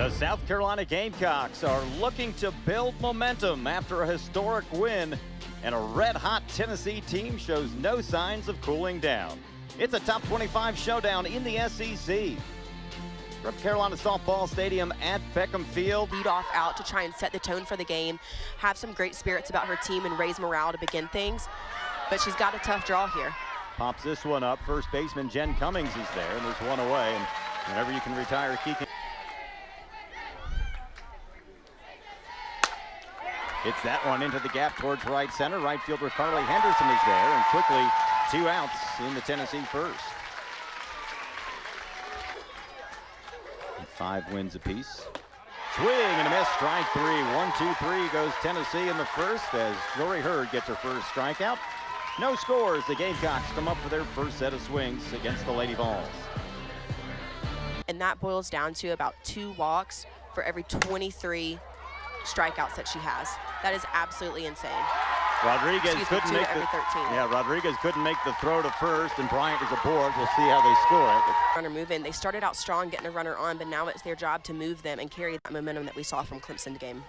The South Carolina Gamecocks are looking to build momentum after a historic win, and a red-hot Tennessee team shows no signs of cooling down. It's a top 25 showdown in the SEC. From Carolina Softball Stadium at Beckham Field. Lead off out to try and set the tone for the game, have some great spirits about her team and raise morale to begin things. But she's got a tough draw here. Pops this one up. First baseman Jen Cummings is there, and there's one away. And whenever you can retire a key. Hits that one into the gap towards right center. Right fielder Carly Henderson is there, and quickly 2 outs in the Tennessee first. 5 wins apiece. Swing and a miss, strike 3. 1-2-3 goes Tennessee in the first as Jory Hurd gets her first strikeout. No scores. The Gamecocks come up for their first set of swings against the Lady Vols. And that boils down to about 2 walks for every 23 strikeouts that she has. That is absolutely insane. Rodriguez couldn't make Rodriguez couldn't make the throw to first, and Bryant is aboard. We'll see how they score it. Runner move in. They started out strong getting a runner on, but now it's their job to move them and carry that momentum that we saw from Clemson's game.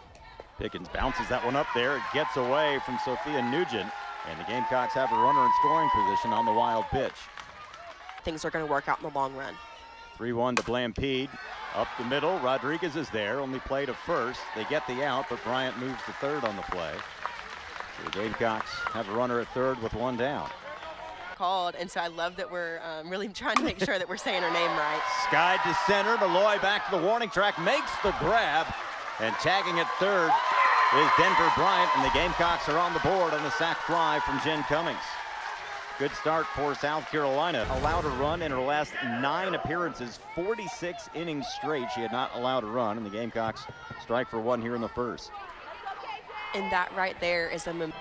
Pickens bounces that one up there. It gets away from Sophia Nugent, and the Gamecocks have a runner in scoring position on the wild pitch. Things are going to work out in the long run. 3-1 to Blampede. Up the middle, Rodriguez is there, only play to first. They get the out, but Bryant moves to third on the play. So the Gamecocks have a runner at third with 1 down. Called, and so I love that we're really trying to make sure that we're saying her name right. Skied to center, Malloy back to the warning track, makes the grab, and tagging at third is Denver Bryant, and the Gamecocks are on the board on a sac fly from Jen Cummings. Good start for South Carolina. Allowed a run in her last 9 appearances, 46 innings straight. She had not allowed a run, and the Gamecocks strike for 1 here in the first. And that right there is a Hit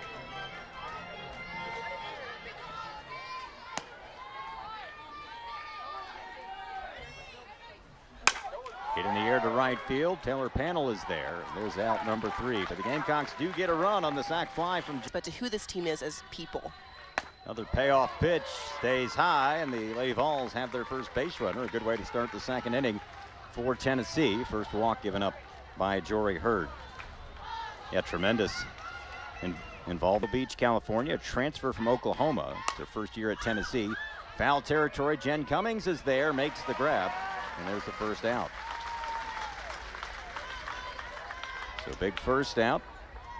in the air to right field. Taylor Panel is there. There's out number 3. But the Gamecocks do get a run on the sac fly from. But to who this team is as people. Another payoff pitch stays high, and the Lady Vols have their first base runner. A good way to start the second inning for Tennessee. First walk given up by Jory Hurd. Yeah, tremendous in Volta Beach, California. Transfer from Oklahoma. It's her first year at Tennessee. Foul territory. Jen Cummings is there, makes the grab, and there's the first out. So big first out.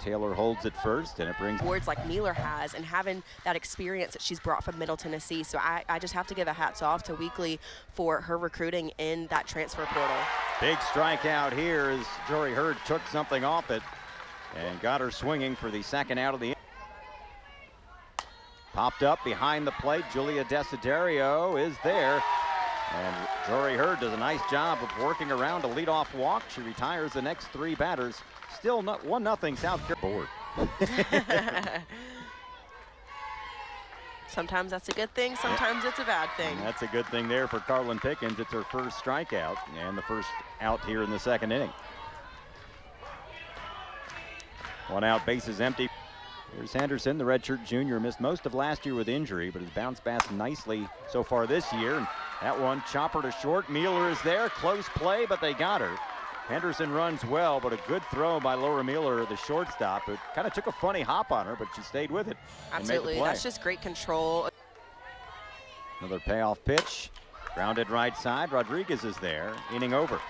Taylor holds it first, and it brings awards like Mueller has, and having that experience that she's brought from Middle Tennessee. So I just have to give a hats off to Weekly for her recruiting in that transfer portal. Big strikeout here as Jory Hurd took something off it and got her swinging for the second out of the inning. Popped up behind the plate. Julia Desiderio is there, and Jory Hurd does a nice job of working around a leadoff walk. She retires the next 3 batters. Still not 1-0 South Carolina. Sometimes that's a good thing, sometimes it's a bad thing. And that's a good thing there for Carlin Pickens. It's her first strikeout and the first out here in the second inning. 1 out, bases empty. Here's Henderson, the redshirt junior, missed most of last year with injury, but has bounced back nicely so far this year. And that one, chopper to short. Mueller is there, close play, but they got her. Henderson runs well, but a good throw by Laura Mueller, the shortstop. It kind of took a funny hop on her, but she stayed with it. Absolutely, and made the play. That's just great control. Another payoff pitch, grounded right side. Rodriguez is there, inning over.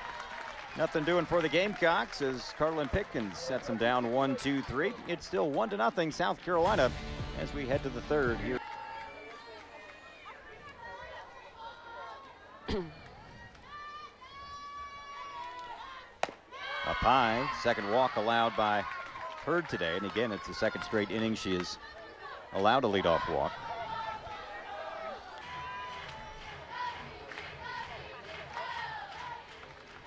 Nothing doing for the Gamecocks as Carlin Pickens sets them down 1-2-3. It's still 1-0 South Carolina as we head to the third here. Up high, second walk allowed by Hurd today. And again, it's the second straight inning she has allowed a leadoff walk.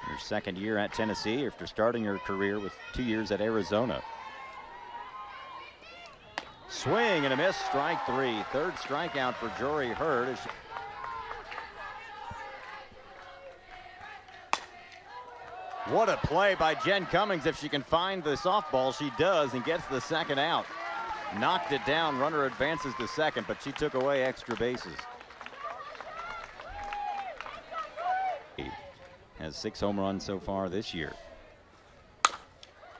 Her second year at Tennessee after starting her career with 2 years at Arizona. Swing and a miss, strike 3. Third strikeout for Jory Hurd. What a play by Jen Cummings. If she can find the softball, she does, and gets the second out. Knocked it down, runner advances to second, but she took away extra bases. Has has 6 home runs so far this year.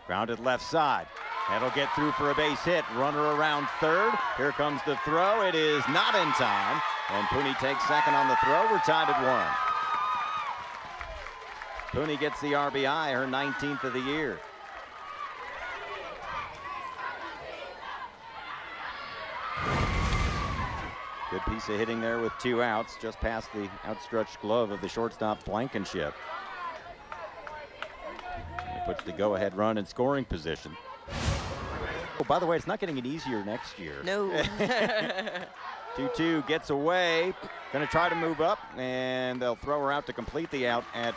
Grounded left side. That'll get through for a base hit. Runner around third. Here comes the throw. It is not in time. And Pooney takes second on the throw. We're tied at 1. Pooney gets the RBI, her 19th of the year. Good piece of hitting there with 2 outs, just past the outstretched glove of the shortstop Blankenship. It puts the go-ahead run in scoring position. Oh, by the way, it's not getting any easier next year. No. 2-2 gets away. Going to try to move up, and they'll throw her out to complete the out at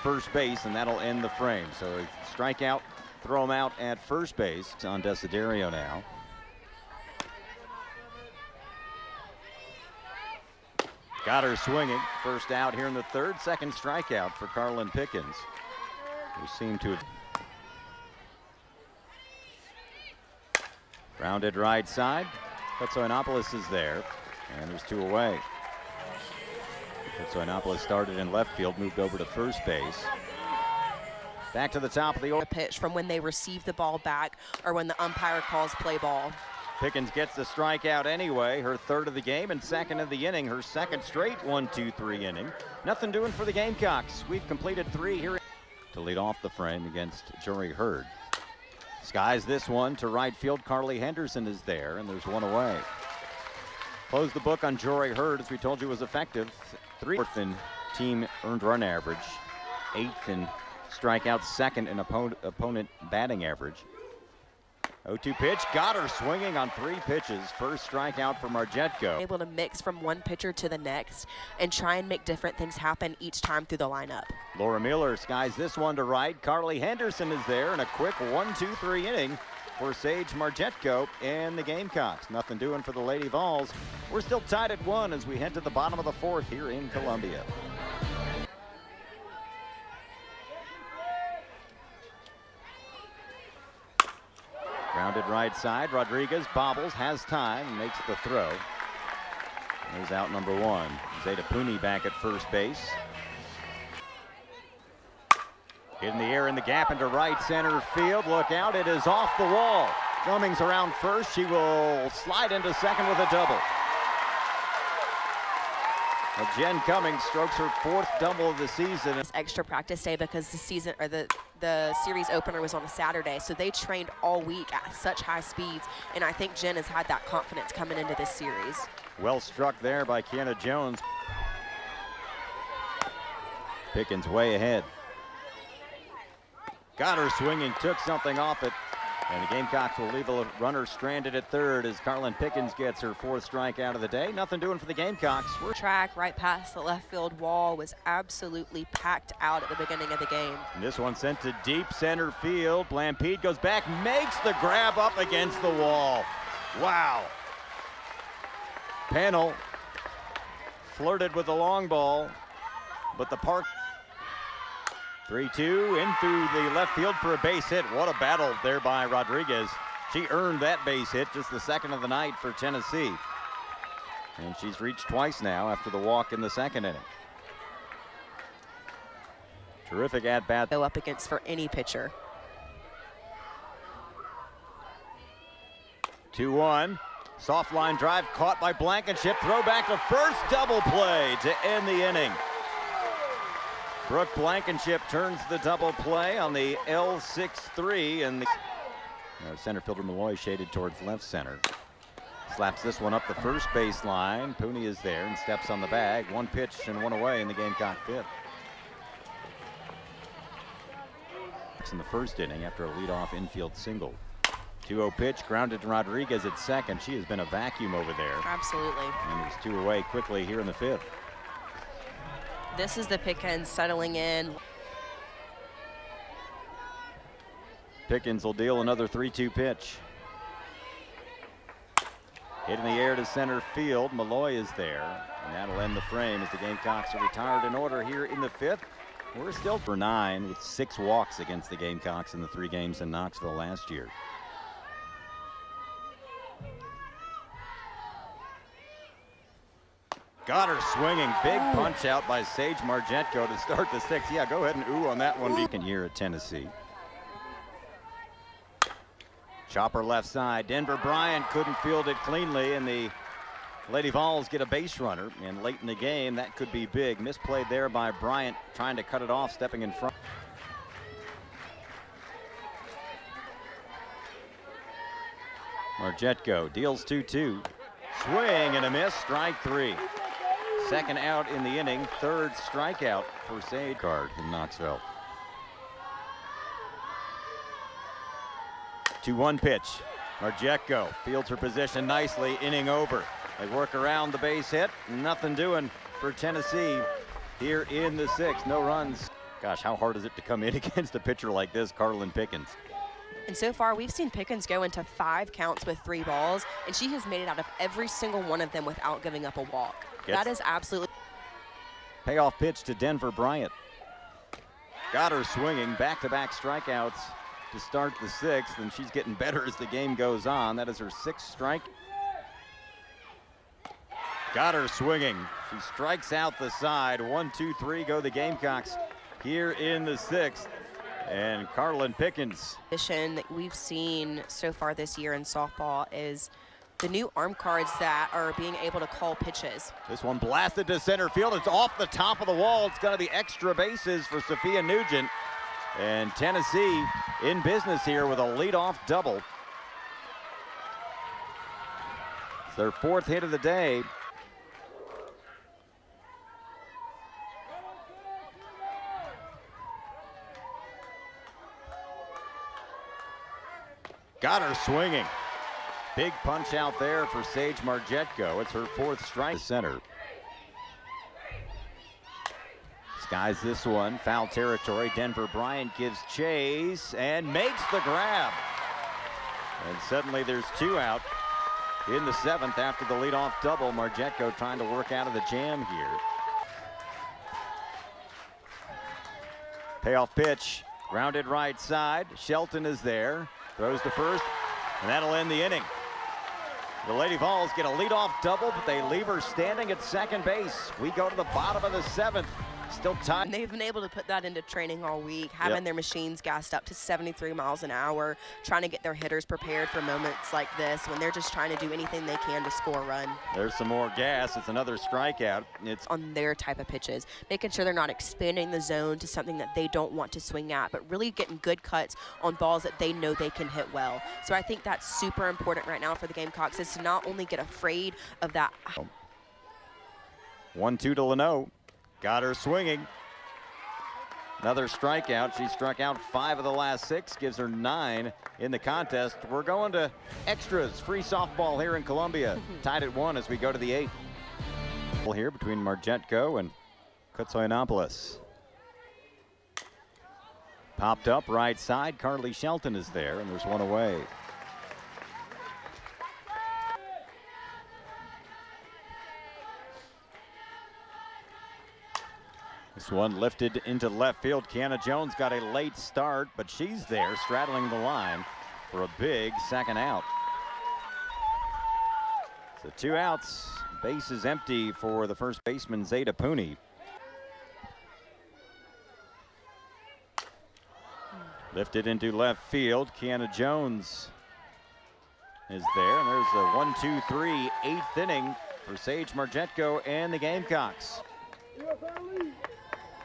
first base, and that'll end the frame. So a strikeout, throw him out at first base. It's on Desiderio now. Got her swinging. First out here in the third. Second strikeout for Carlin Pickens, who seemed to have grounded right side. Petsoinopoulos is there, and there's 2 away. Petsoinopoulos started in left field, moved over to first base. Back to the top of the order. Pitch from when they receive the ball back or when the umpire calls play ball. Pickens gets the strikeout anyway, her 3rd of the game and 2nd of the inning, her 2nd straight 1-2-3 inning. Nothing doing for the Gamecocks. We've completed 3 here to lead off the frame against Jory Hurd. Skies this one to right field. Carly Henderson is there, and there's 1 away. Close the book on Jory Hurd, as we told you, was effective. 3rd in team earned run average, 8th in strikeouts, 2nd in opponent batting average. 0-2 pitch, got her swinging on 3 pitches. First strikeout for Marjetko. Able to mix from one pitcher to the next and try and make different things happen each time through the lineup. Laura Miller skies this one to right. Carly Henderson is there in a quick 1-2-3 inning for Sage Marjetko and the Gamecocks. Nothing doing for the Lady Vols. We're still tied at 1 as we head to the bottom of the 4th here in Columbia. Grounded right side. Rodriguez bobbles, has time, and makes the throw. There's out number 1. Zeta Pooney back at first base. In the air in the gap into right center field. Look out, it is off the wall. Cummings around first. She will slide into second with a double. Well, Jen Cummings strokes her 4th double of the season. It's extra practice day because the season or the series opener was on a Saturday, so they trained all week at such high speeds, and I think Jen has had that confidence coming into this series. Well struck there by Kiana Jones. Pickens way ahead. Got her swinging, took something off it. And the Gamecocks will leave a runner stranded at third as Carlin Pickens gets her 4th strikeout of the day. Nothing doing for the Gamecocks. Track right past the left field wall was absolutely packed out at the beginning of the game. And this one sent to deep center field. Blampede goes back, makes the grab up against the wall. Wow. Pennell flirted with the long ball, but the park. 3-2 in through the left field for a base hit. What a battle there by Rodriguez. She earned that base hit, just the 2nd of the night for Tennessee. And she's reached twice now after the walk in the 2nd inning. Terrific at-bat. Go up against for any pitcher. 2-1. Soft line drive caught by Blankenship. Throw back to first, double play to end the inning. Brooke Blankenship turns the double play on the L6-3, and the center fielder Malloy shaded towards left center. Slaps this one up the first base line. Pooney is there and steps on the bag. 1 pitch and 1 away in the Gamecock 5th. In the first inning after a leadoff infield single. 2-0 pitch, grounded to Rodriguez at second. She has been a vacuum over there. Absolutely. And there's 2 away quickly here in the 5th. This is the Pickens settling in. Pickens will deal another 3-2 pitch. Hit in the air to center field. Malloy is there, and that'll end the frame as the Gamecocks are retired in order here in the 5th. We're still for 9 with 6 walks against the Gamecocks in the 3 games in Knoxville last year. Got her swinging. Big punch out by Sage Margetko to start the sixth. Yeah, go ahead and ooh on that one. Second year at Tennessee. Chopper left side. Denver Bryant couldn't field it cleanly, and the Lady Vols get a base runner. And late in the game, that could be big. Misplayed there by Bryant, trying to cut it off, stepping in front. Margetko deals 2-2. Swing and a miss, strike three. Second out in the inning, third strikeout for Sage Card in Knoxville. 2-1 pitch. Margetko fields her position nicely, inning over. They work around the base hit. Nothing doing for Tennessee here in the sixth. No runs. Gosh, how hard is it to come in against a pitcher like this, Carlin Pickens? And so far, we've seen Pickens go into 5 counts with 3 balls, and she has made it out of every single one of them without giving up a walk. That is absolutely. Payoff pitch to Denver Bryant. Got her swinging, back-to-back strikeouts to start the sixth, and she's getting better as the game goes on. That is her 6th strike. Got her swinging. She strikes out the side. 1, 2, 3 go the Gamecocks here in the sixth. And Carlin Pickens. That we've seen so far this year in softball is the new arm cards that are being able to call pitches. This one blasted to center field. It's off the top of the wall. It's going to be extra bases for Sophia Nugent. And Tennessee in business here with a leadoff double. It's their 4th hit of the day. Got her swinging. Big punch out there for Sage Margetko. It's her 4th strike. Center. Skies this one. Foul territory. Denver Bryant gives chase and makes the grab. And suddenly there's 2 out in the 7th after the leadoff double. Margetko trying to work out of the jam here. Payoff pitch. Grounded right side. Shelton is there. Throws to first, and that'll end the inning. The Lady Vols get a leadoff double, but they leave her standing at second base. We go to the bottom of the 7th. Still tied. And they've been able to put that into training all week, having their machines gassed up to 73 miles an hour, trying to get their hitters prepared for moments like this when they're just trying to do anything they can to score a run. There's some more gas. It's another strikeout. It's on their type of pitches, making sure they're not expanding the zone to something that they don't want to swing at, but really getting good cuts on balls that they know they can hit well. So I think that's super important right now for the Gamecocks, is to not only get afraid of that. 1-2 to Leno. Got her swinging. Another strikeout. She struck out 5 of the last 6, gives her 9 in the contest. We're going to extras. Free softball here in Columbia. Tied at 1 as we go to the 8th. Here between Margetko and Kutsoyanopoulos. Popped up right side. Carly Shelton is there, and there's 1 away. This one lifted into left field. Kiana Jones got a late start, but she's there straddling the line for a big second out. So 2 outs. Base is empty for the first baseman, Zeta Pooney. Lifted into left field. Kiana Jones is there. And there's a 1-2-3 8th inning for Sage Margetko and the Gamecocks.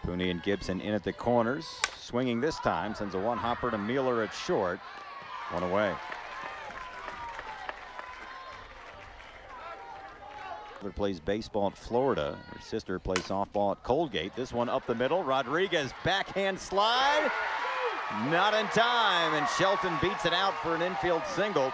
Pooney and Gibson in at the corners. Swinging this time, sends a 1-hopper to Mueller at short. 1 away. Mother plays baseball at Florida. Her sister plays softball at Colgate. This one up the middle. Rodriguez backhand slide. Not in time, and Shelton beats it out for an infield single.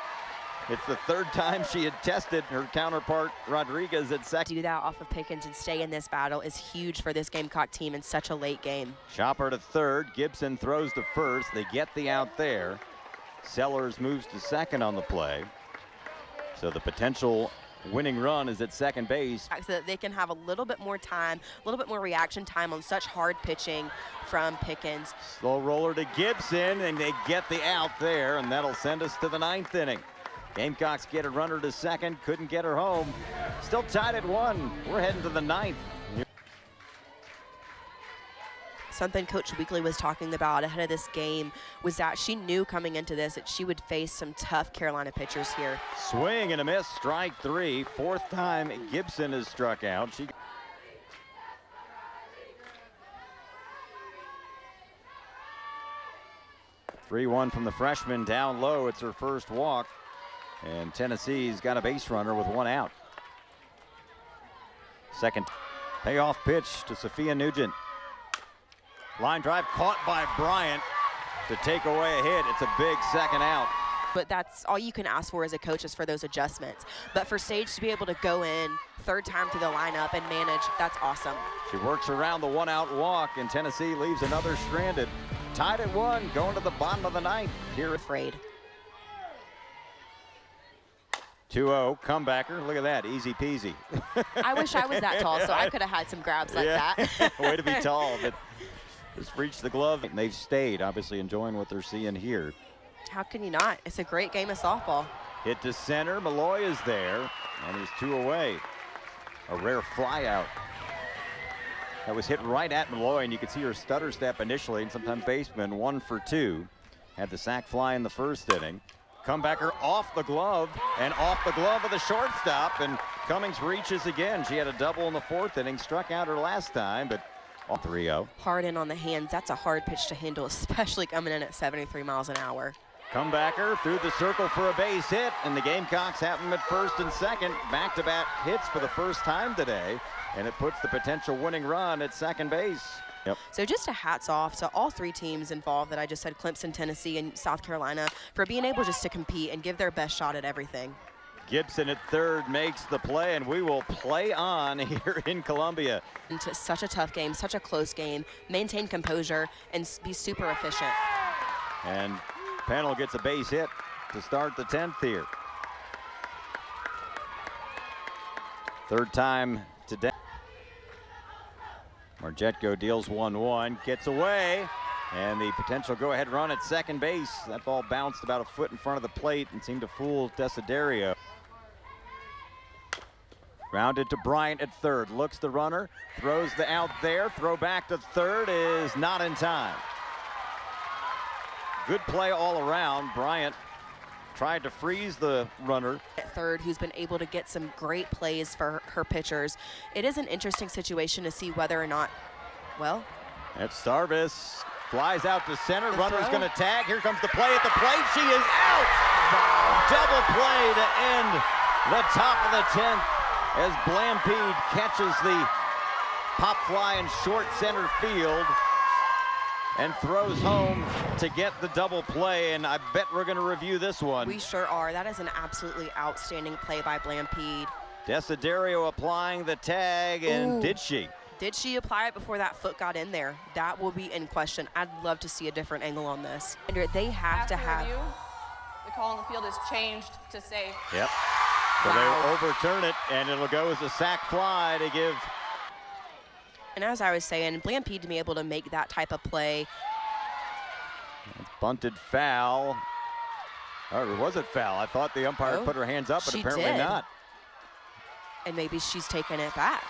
It's the 3rd time she had tested her counterpart Rodriguez at second. Do that off of Pickens and stay in this battle is huge for this Gamecock team in such a late game. Chopper to 3rd. Gibson throws to 1st. They get the out there. Sellers moves to 2nd on the play. So the potential winning run is at second base. So that they can have a little bit more time, a little bit more reaction time on such hard pitching from Pickens. Slow roller to Gibson, and they get the out there, and that'll send us to the 9th inning. Gamecocks get a runner to second, couldn't get her home. Still tied at 1. We're heading to the 9th. Something Coach Weekly was talking about ahead of this game was that she knew coming into this that she would face some tough Carolina pitchers here. Swing and a miss, strike 3. 4th time Gibson has struck out. 3-1 from the freshman down low. It's her first walk. And Tennessee's got a base runner with 1 out. Second payoff pitch to Sophia Nugent. Line drive caught by Bryant to take away a hit. It's a big second out. But that's all you can ask for as a coach, is for those adjustments. But for Sage to be able to go in third time through the lineup and manage, that's awesome. She works around the 1-out walk, and Tennessee leaves another stranded. Tied at 1, going to the bottom of the 9th. Here Afraid. 2-0, comebacker. Look at that, easy peasy. I wish I was that tall, so I could have had some grabs like that. Way to be tall, but just reached the glove. And they've stayed, obviously enjoying what they're seeing here. How can you not? It's a great game of softball. Hit to center, Malloy is there, and there's 2 away. A rare fly out. That was hit right at Malloy, and you could see her stutter step initially, and sometimes baseman 1 for 2. Had the sac fly in the first inning. Comebacker off the glove, and off the glove of the shortstop, and Cummings reaches again. She had a double in the 4th inning, struck out her last time, but 3-0. Hard in on the hands. That's a hard pitch to handle, especially coming in at 73 miles an hour. Comebacker through the circle for a base hit, and the Gamecocks have them at first and second. Back-to-back hits for the first time today, and it puts the potential winning run at second base. Yep. So just a hats off to all 3 teams involved that I just said, Clemson, Tennessee, and South Carolina, for being able just to compete and give their best shot at everything. Gibson at third makes the play, and we will play on here in Columbia. Into such a tough game, such a close game, maintain composure, and be super efficient. And Pennell gets a base hit to start the 10th here. Third time today. Marjetko deals 1-1, gets away, and the potential go-ahead run at second base. That ball bounced about a foot in front of the plate and seemed to fool Desiderio. Grounded to Bryant at third, looks the runner, throws the out there, throw back to third is not in time. Good play all around. Bryant tried to freeze the runner. At third, who's been able to get some great plays for her pitchers. It is an interesting situation to see whether or not, well. That's Sarvis, flies out to center, runner's gonna tag. Here comes the play at the plate, she is out! Wow. Double play to end the top of the 10th as Blampede catches the pop fly in short center field and throws home to get the double play, and I bet we're going to review this one. We sure are. That is an absolutely outstanding play by Blampede. Desiderio applying the tag, and did she? Did she apply it before that foot got in there? That will be in question. I'd love to see a different angle on this. They have to have. Review, the call on the field is changed to say. Yep. So they overturn it, and it'll go as a sac fly to give. And as I was saying, Blampede to be able to make that type of play. Bunted foul. Or was it foul? I thought the umpire put her hands up, but apparently not. And maybe she's taking it back.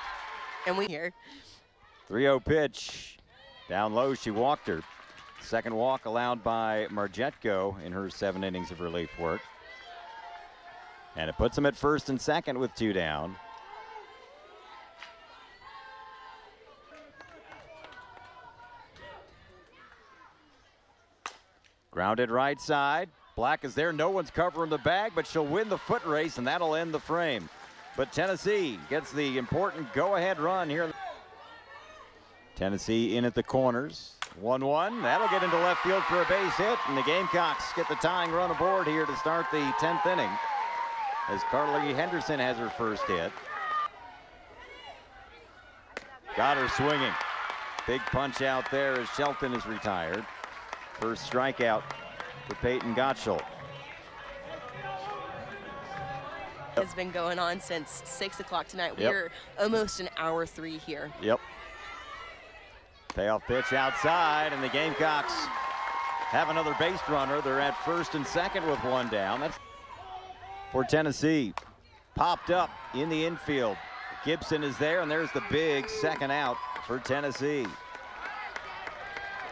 And we here. 3-0 pitch. Down low, she walked her. Second walk allowed by Marjetko in her 7 innings of relief work. And it puts them at first and second with 2 down. Grounded right side. Black is there. No one's covering the bag, but she'll win the foot race, and that'll end the frame. But Tennessee gets the important go-ahead run here. Tennessee in at the corners. 1-1. That'll get into left field for a base hit, and the Gamecocks get the tying run aboard here to start the 10th inning as Carly Henderson has her first hit. Got her swinging. Big punch out there as Shelton is retired. First strikeout for Peyton Gottschall. It's been going on since 6 o'clock tonight. We're almost an hour 3 here. Yep. Payoff pitch outside, and the Gamecocks have another base runner. They're at first and second with 1 down. for Tennessee. Popped up in the infield. Gibson is there, and there's the big second out for Tennessee.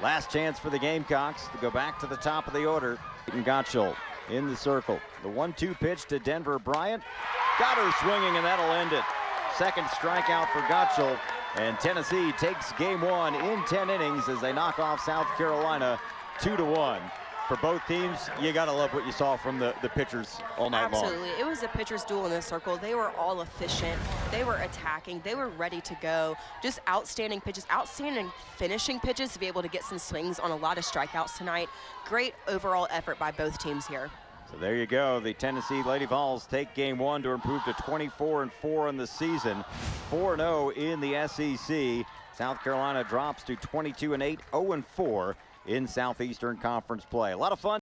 Last chance for the Gamecocks to go back to the top of the order. Gottschall in the circle. The 1-2 pitch to Denver Bryant. Got her swinging, and that'll end it. Second strikeout for Gottschall, and Tennessee takes game one in 10 innings as they knock off South Carolina 2-1. For both teams, you got to love what you saw from the pitchers all night long. Absolutely. It was a pitcher's duel in the circle. They were all efficient. They were attacking. They were ready to go. Just outstanding pitches, outstanding finishing pitches to be able to get some swings on a lot of strikeouts tonight. Great overall effort by both teams here. So there you go. The Tennessee Lady Vols take game one to improve to 24-4 in the season, 4-0 in the SEC. South Carolina drops to 22-8, 0-4 in Southeastern Conference play. A lot of fun.